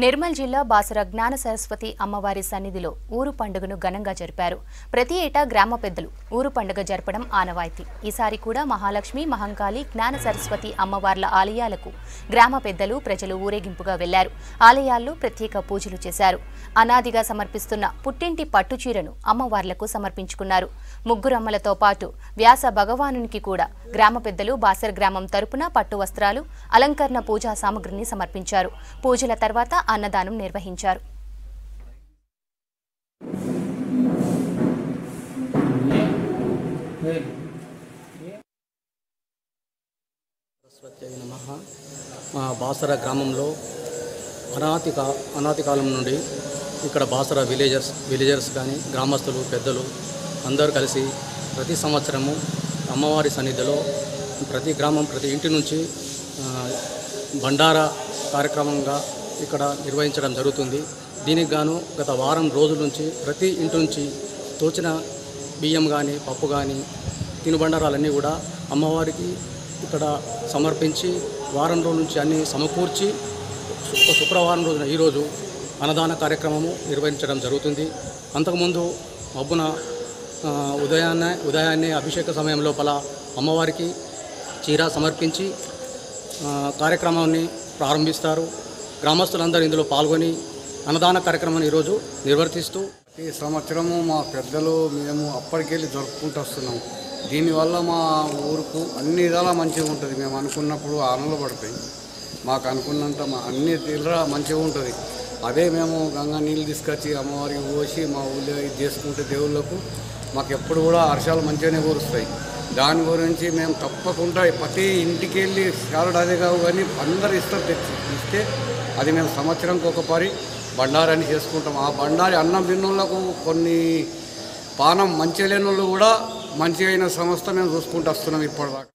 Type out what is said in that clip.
నిర్మల్ జిల్లా బాసర జ్ఞాన సరస్వతి అమ్మవారి సన్నిధిలో ఊరు పండుగను ఘనంగా జరిపారు. ప్రతి ఏటా గ్రామ పెద్దలు ఊరు పండుగ జరపడం ఆనవాయితీ. ఈసారి కూడా మహాలక్ష్మి, మహంకాళి, జ్ఞాన సరస్వతి అమ్మవార్ల ఆలయాలకు గ్రామ పెద్దలు, ప్రజలు ఊరేగింపుగా వెళ్లారు. ఆలయాల్లో ప్రత్యేక పూజలు చేశారు. అనాదిగా సమర్పిస్తున్న పుట్టింటి పట్టుచీరను అమ్మవార్లకు సమర్పించుకున్నారు. ముగ్గురమ్మలతో పాటు వ్యాస భగవానునికి కూడా గ్రామ పెద్దలు బాసర గ్రామం తరపున పట్టు వస్త్రాలు, అలంకరణ పూజా సామగ్రిని సమర్పించారు. పూజల తర్వాత అన్నదానం నిర్వహించారు. మా బాసర గ్రామంలో అనాది కాలం నుండి ఇక్కడ బాసర విలేజర్స్ కానీ గ్రామస్తులు పెద్దలు అందరూ కలిసి ప్రతి సంవత్సరము అమ్మవారి సన్నిధిలో ప్రతి గ్రామం ప్రతి ఇంటి నుంచి బండారా కార్యక్రమంగా ఇక్కడ నిర్వహించడం జరుగుతుంది. దీనికి గాను గత వారం రోజుల నుంచి ప్రతి ఇంటి నుంచి తోచిన బియ్యం కానీ పప్పు కానీ తినుబండారాలన్నీ కూడా అమ్మవారికి ఇక్కడ సమర్పించి వారం రోజుల నుంచి అన్నీ సమకూర్చి శుక్రవారం రోజున ఈరోజు అన్నదాన కార్యక్రమము నిర్వహించడం జరుగుతుంది. అంతకుముందు మబ్బున ఉదయాన్నే అభిషేక సమయం లోపల అమ్మవారికి చీర సమర్పించి కార్యక్రమాన్ని ప్రారంభిస్తారు. గ్రామస్తులందరూ ఇందులో పాల్గొని అన్నదాన కార్యక్రమాన్ని ఈరోజు నిర్వర్తిస్తూ ఈ సంవత్సరము మా పెద్దలు మేము అప్పటికెళ్ళి జరుపుకుంటూ వస్తున్నాం. దీనివల్ల మా ఊరుకు అన్ని విధాలా మంచిగా ఉంటుంది. మేము అనుకున్నప్పుడు ఆనందలు పడతాయి. మాకు అనుకున్నంత అన్ని తీరా మంచిగా ఉంటుంది. అదే మేము గంగా నీళ్ళు తీసుకొచ్చి అమ్మవారికి పోసి మా ఊళ్ళో ఇది చేసుకుంటే దేవుళ్ళకు మాకు ఎప్పుడు కూడా హర్షాలు మంచిగానే కురుస్తాయి. దాని గురించి మేము తప్పకుండా ప్రతి ఇంటికి వెళ్ళి శాలడ్ అదే కావు కానీ అందరు ఇస్తే అది మేము సంవత్సరంకి ఒకసారి బండారాన్ని చేసుకుంటాం. ఆ బండారి అన్నం తిన్నోళ్ళకు కొన్ని పానం మంచిగా లేని వాళ్ళు కూడా మంచిగా అయిన సంస్థ మేము చూసుకుంటూ వస్తున్నాం ఇప్పటిదాకా.